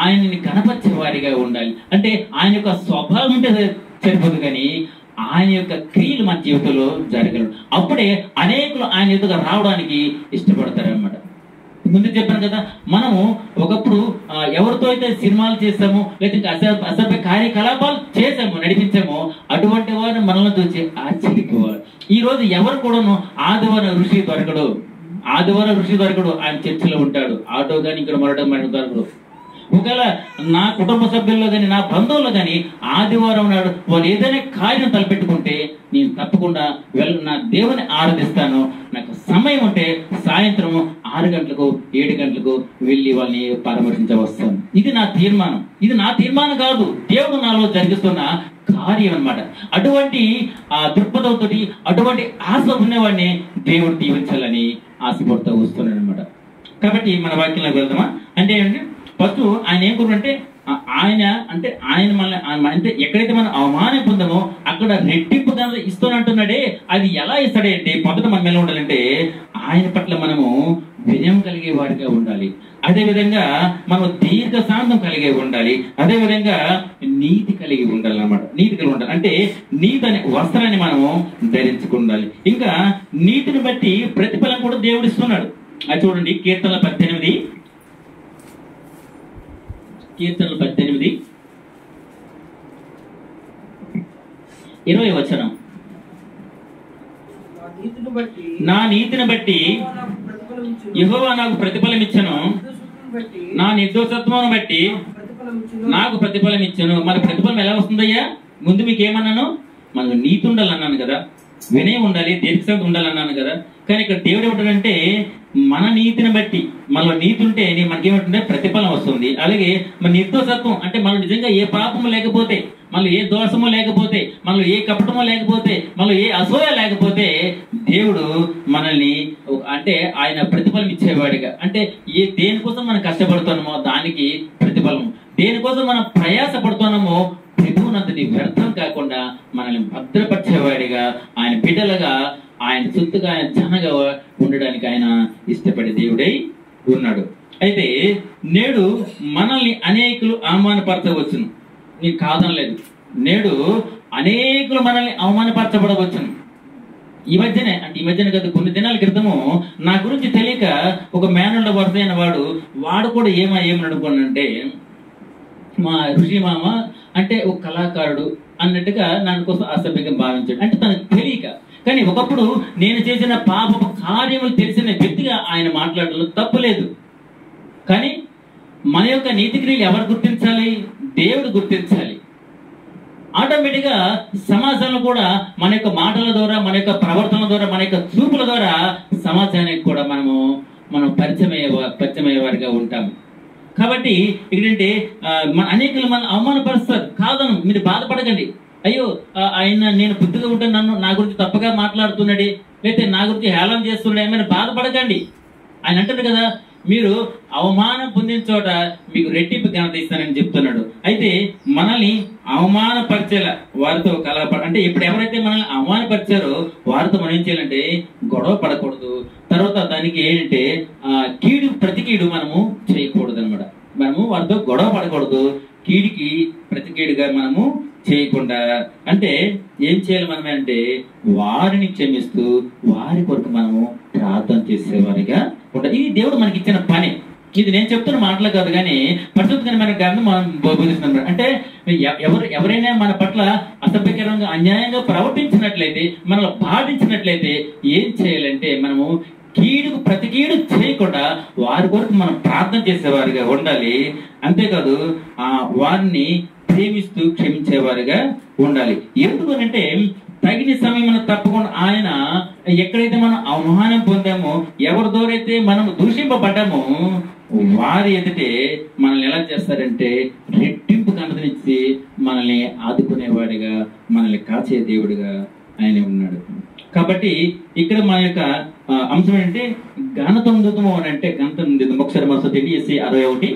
Speaker 1: ఆయనని కనపరిచే వారిగా ఉండాలి. అంటే ఆయన యొక్క స్వభావం ఉంటే సరిపోదు, కానీ ఆయన యొక్క క్రియలు మన జీవితంలో జరగరు. అప్పుడే అనేకులు ఆయన ఎదుగా రావడానికి ఇష్టపడతారన్నమాట. ముందు చెప్పాను కదా, మనము ఒకప్పుడు ఎవరితో అయితే సినిమాలు చేస్తామో, లేదంటే అసభ్య కార్యకలాపాలు చేసామో, నడిపించామో, అటువంటి వారిని మనల్ని చూసి ఆశ్చర్యపోవాలి. ఈ రోజు ఎవరు కూడాను ఆదివారం ఋషి దొరకడు ఆయన చర్చిలో ఉంటాడు, ఆటో కానీ ఇక్కడ మరొక దొరకడు. ఒకవేళ నా కుటుంబ సభ్యుల్లో కానీ నా బంధువుల్లో కానీ ఆదివారం నాడు వాళ్ళు ఏదైనా కార్యం తలపెట్టుకుంటే నేను తప్పకుండా నా దేవుని ఆరాధిస్తాను. నాకు సమయం ఉంటే సాయంత్రం 6 గంటలకు 7 గంటలకు వెళ్ళి వాళ్ళని పరామర్శించవస్తాను. ఇది నా తీర్మానం కాదు, దేవుడు నాలో జరిగిస్తున్న కార్యం అన్నమాట. అటువంటి దృక్పథంతో అటువంటి ఆశ ఉన్నవాడిని దేవుడు దీవించాలని ఆశపడుతూ వస్తున్నాడు అనమాట. కాబట్టి మన వాక్యంలోకి వెళ్దామా? అంటే ఫస్ట్ ఆయన ఏం కోరుకుంటే, ఆయన మనల్ని అంటే ఎక్కడైతే మనం అవమానం పొందామో అక్కడ రెట్టింపుగా ఇస్తానంటున్నాడే, అది ఎలా ఇస్తాడే అంటే, మొదట మనం ఎలా ఉండాలంటే ఆయన పట్ల మనము వినయం కలిగే వారిగా ఉండాలి. అదేవిధంగా మనం దీర్ఘశాంతం కలిగే ఉండాలి. అదేవిధంగా నీతి కలిగి ఉండాలి అన్నమాట. నీతి కలిగి ఉండాలి అంటే నీతి అనే వస్త్రాన్ని మనము ధరించుకుండాలి. ఇంకా నీతిని బట్టి ప్రతిఫలం కూడా దేవుడు ఇస్తున్నాడు. అది చూడండి, కీర్తనల 18 20వ వచనం. నా నీతిని బట్టి యెహోవా నాకు ప్రతిఫలం ఇచ్చెను, నా నిర్దోషత్వమును బట్టి నాకు ప్రతిఫలం ఇచ్చెను. మరి ప్రతిఫలం ఎలా వస్తుందయ్యా? ముందు మీకు ఏమన్నాను? మనకు నీతి ఉండాలన్నాను కదా, వినయం ఉండాలి, దీర్ఘశాంతం ఉండాలన్నాను కదా. కానీ ఇక్కడ దేవుడు ఏమంటాడంటే, మన నీతిని బట్టి, మనలో నీతి ఉంటే మనకేమంటుంటే ప్రతిఫలం వస్తుంది. అలాగే మన నిర్దోషత్వం అంటే మనం నిజంగా ఏ పాపము లేకపోతే, మనలో ఏ దోషము లేకపోతే, మనలో ఏ కపటము లేకపోతే, మనలో ఏ అసూయ లేకపోతే దేవుడు మనల్ని అంటే ఆయన ప్రతిఫలం ఇచ్చేవాడిగా, అంటే దేనికోసం మనం కష్టపడుతున్నామో దానికి ప్రతిఫలం, దేనికోసం మనం ప్రయాస పడుతున్నామో ప్రభువునంతని వ్యర్థం కాకుండా మనల్ని భద్రపరిచేవాడిగా, ఆయన బిడ్డలుగా, ఆయన సొత్తుగా, ఆయన జనగా ఉండడానికి ఆయన ఇష్టపడే దేవుడై ఉన్నాడు. అయితే నేడు మనల్ని అనేకులు అవమానపరచవచ్చును, నీకు కాదనలేదు. నేడు అనేకులు మనల్ని అవమానపరచబడవచ్చును. ఈ మధ్యనే కదా, కొన్ని దినాల క్రితము నా గురించి తెలియక ఒక మేనల్డ్ వరద అయిన వాడు కూడా ఏమని అనుకోనంటే, మా ఋషి మామ అంటే ఒక కళాకారుడు అన్నట్టుగా నన్ను కోసం అసభ్యంగా భావించాడు. అంటే తనకు తెలియక. కానీ ఒకప్పుడు నేను చేసిన పాపపు కార్యములు తెలిసిన వ్యక్తిగా ఆయన మాట్లాడడంలో తప్పులేదు. కానీ మన యొక్క నీతి క్రియలు ఎవరు గుర్తించాలి? దేవుడు గుర్తించాలి. ఆటోమేటిక్ గా సమాజంలో కూడా మన యొక్క మాటల ద్వారా, మన యొక్క ప్రవర్తన ద్వారా, మన యొక్క చూపుల ద్వారా సమాజానికి కూడా మనం పరిచయం అయ్యే వారిగా ఉంటాము. కాబట్టి ఇక్కడంటే అనేకలు మన అవమానపరుస్తారు. కాదను, మీరు బాధపడకండి. అయ్యో ఆయన నేను బుద్ధిగా ఉంటాను, నన్ను నా గురించి తప్పగా మాట్లాడుతున్నాడు, లేకపోతే నా గురించి హేళన చేస్తున్నాడు ఏమైనా బాధపడకండి. ఆయన అంటారు కదా, మీరు అవమానం పొందిన చోట మీకు రెట్టింపు ఘనత ఇస్తానని చెప్తున్నాడు. అయితే మనల్ని అవమానపరిచేలా వారితో అంటే ఇప్పుడు ఎవరైతే మనల్ని అవమానపరిచారో వారితో మనం ఏం చేయాలంటే గొడవ పడకూడదు. తర్వాత దానికి ఏంటంటే ప్రతి కీడు మనము చేయకూడదు అనమాట. మనము వారితో గొడవ పడకూడదు. కీడికి ప్రతి కీడుగా మనము చేయకుండా అంటే ఏం చేయాలి మనం అంటే వారిని క్షమిస్తూ వారి కొరకు మనము ప్రార్థన చేసేవారిగా ఉంటాం. ఇది దేవుడు మనకి ఇచ్చిన పని. ఇది నేను చెప్తున్న మాటలు కాదు, కానీ పరిశుద్ధమైన గ్రంథం మనం బోధిస్తున్నాం. అంటే ఎవరైనా మన పట్ల అసభ్యకరంగా అన్యాయంగా ప్రవర్తించినట్లయితే, మనల్ని బాధించినట్లయితే ఏం చేయాలంటే మనము కీడుకు ప్రతి కీడు చేయకుండా వారి కొరకు మనం ప్రార్థన చేసేవారిగా ఉండాలి. అంతేకాదు వారిని ప్రేమిస్తూ క్షమించేవారిగా ఉండాలి. ఎందుకనంటే తగిన సమయం తప్పకుండా ఆయన ఎక్కడైతే మనం అవమానం పొందామో, ఎవరి దూరైతే మనం దూషింపబడ్డామో వారి ఎదుటే మనల్ని ఎలా చేస్తారంటే రెట్టింపు ఘనతనిచ్చి మనల్ని ఆదుకునేవాడిగా, మనల్ని కాచే దేవుడిగా ఆయన ఉన్నాడు. కాబట్టి ఇక్కడ మన యొక్క అంశం ఏంటంటే ఘనత ఉందుతాము అని అంటే ఘనత ఉంది. ఒకసారి మన తెలియసి 61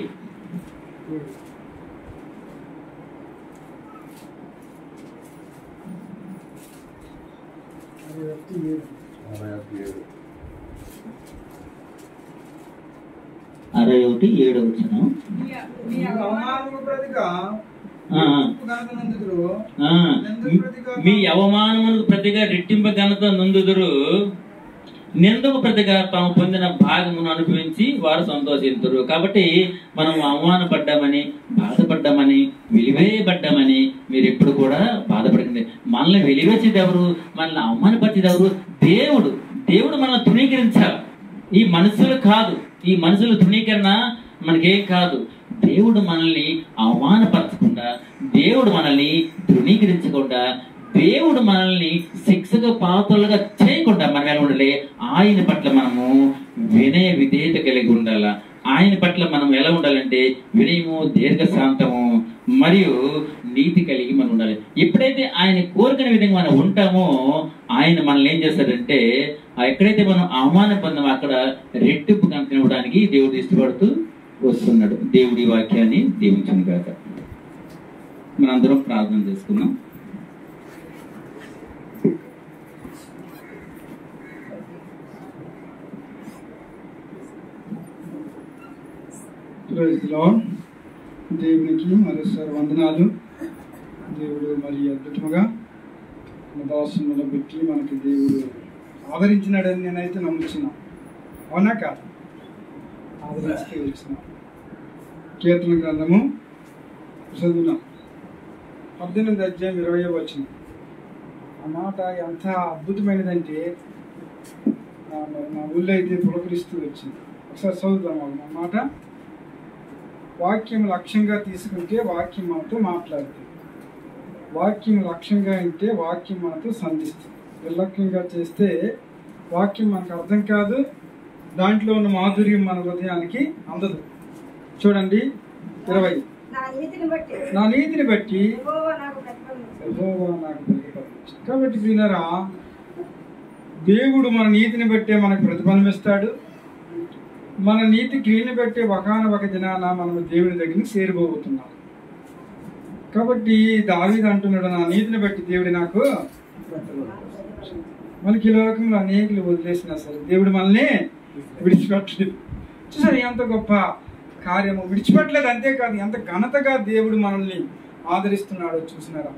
Speaker 1: 61:7 వచ్చాను. మీ అవమానమునకు ప్రతిగా రెట్టింప ఘనత నొందుదురు, నిందకు ప్రతిగా తాము పొందిన భాగమును అనుభవించి వారు సంతోషింతురు. కాబట్టి మనం అవమానపడ్డామని, బాధపడ్డామని, వెలివేయబడ్డామని మీరు ఎప్పుడు కూడా బాధపడకండి. మనల్ని వెలివేసేది ఎవరు? మనల్ని అవమానపరిచేది ఎవరు? దేవుడు. దేవుడు మనల్ని తృణీకరించాలి. ఈ మనుషులు కాదు. ఈ మనుషుల తృణీకరణ మనకేం కాదు. దేవుడు మనల్ని అవమానపరచకుండా, దేవుడు మనల్ని తృణీకరించకుండా, దేవుడు మనల్ని శిక్షకు పాత్రలుగా చేయకుండా మనం ఎలా ఉండాలి? ఆయన పట్ల మనము వినయ విధేయత కలిగి ఉండాలా. ఆయన పట్ల మనం ఎలా ఉండాలంటే వినయము, దీర్ఘశాంతము మరియు నీతి కలిగి మనం ఉండాలి. ఎప్పుడైతే ఆయన కోరుకునే విధంగా మనం ఉంటామో ఆయన మనల్ని ఏం చేస్తాడంటే ఎక్కడైతే మనం అవమానం పొందామో అక్కడ రెట్టింపు కనిపించడానికి దేవుడు ఇష్టపడుతూ వస్తున్నాడు. దేవుడి వాక్యాన్ని దీవించును గాక. మనందరం ప్రార్థన చేసుకుందాం.
Speaker 2: దేవునికి మరోసారి వందనాలు. దేవుడు మరి అద్భుతముగా మన దాసులను పెట్టి మనకి దేవుడు ఆదరించినాడని నేనైతే నమ్ముచున్నా. అవునా కాదు? ఆదరిస్తే వచ్చిన కీర్తన గ్రంథము చదువునా 18వ అధ్యాయం 20వ వచనం. ఆ మాట ఎంత అద్భుతమైనదంటే మా ఊళ్ళో అయితే పులకరిస్తూ వచ్చింది. ఒకసారి చదువుతాం ఆ మాట. వాక్యం లక్ష్యంగా తీసుకుంటే వాక్యం మనతో మాట్లాడుతుంది. వాక్యం లక్ష్యంగా అంటే వాక్యం మనతో సంధిస్తుంది. నిర్లక్ష్యంగా చేస్తే వాక్యం మనకు అర్థం కాదు. దాంట్లో ఉన్న మాధుర్యం మన హృదయానికి అందదు. చూడండి 20. నా నీతిని బట్టి యెహోవా నాకు ప్రతిఫలమిచ్చాడు. కాబట్టి వినరా, దేవుడు మన నీతిని బట్టే మనకు ప్రతిఫలమిస్తాడు. మన నీతి క్రియని బట్టి ఒక దినాన మనం దేవుని దగ్గరికి చేరిపోతున్నాం. కాబట్టి దావీదు అంటున్నాడు, నా నీతిని బట్టి దేవుడు నాకు. మనకి ఈ లోకంలో అనేకులు వదిలేసినా సరే దేవుడు మనల్ని విడిచిపెట్టలేదు. చూసారు ఎంత గొప్ప కార్యము. విడిచిపెట్టలేదు. అంతేకాదు ఎంత ఘనతగా దేవుడు మనల్ని ఆదరిస్తున్నాడో చూసినారా?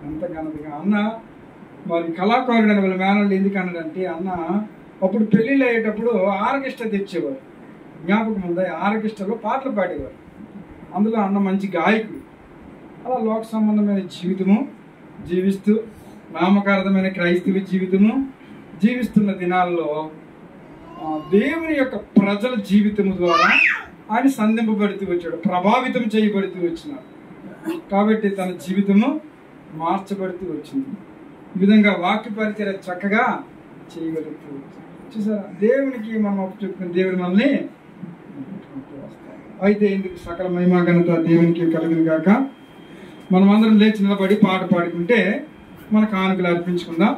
Speaker 2: ఎంత ఘనతగా. అన్న మరి కళాకారుడు అని వాళ్ళ మేనల్ని ఎందుకు అన్నాడంటే, అన్న అప్పుడు పెళ్ళిళ్ళు అయ్యేటప్పుడు ఆర్కెస్ట్రా తెచ్చేవారు. జ్ఞాపకం ఉందా? ఆర్కెస్ట్రాలో పాటలు పాడేవారు. అందులో అన్న మంచి గాయకుడు. అలా లోక సంబంధమైన జీవితము జీవిస్తూ నామకార్థమైన క్రైస్తవ జీవితము జీవిస్తున్న దినాల్లో దేవుని యొక్క ప్రజల జీవితము ద్వారా ఆయన సంధింపబడుతూ వచ్చాడు, ప్రభావితం చేయబడుతూ వచ్చినాడు. కాబట్టి తన జీవితము మార్చబడుతూ వచ్చింది. ఈ విధంగా వాక్య పరిచర్య చక్కగా చేయగలుగుతూ చూసారా, దేవునికి మనం అప్పచెప్పుకుని దేవుడు మనల్ని అయితే ఇందుకు సకల మహిమ ఘనత దేవునికి కలుగును గాక. మనం అందరం లేచి నిలబడి పాట పాడుకుంటే మన కానుకలు అర్పించుకుందాం.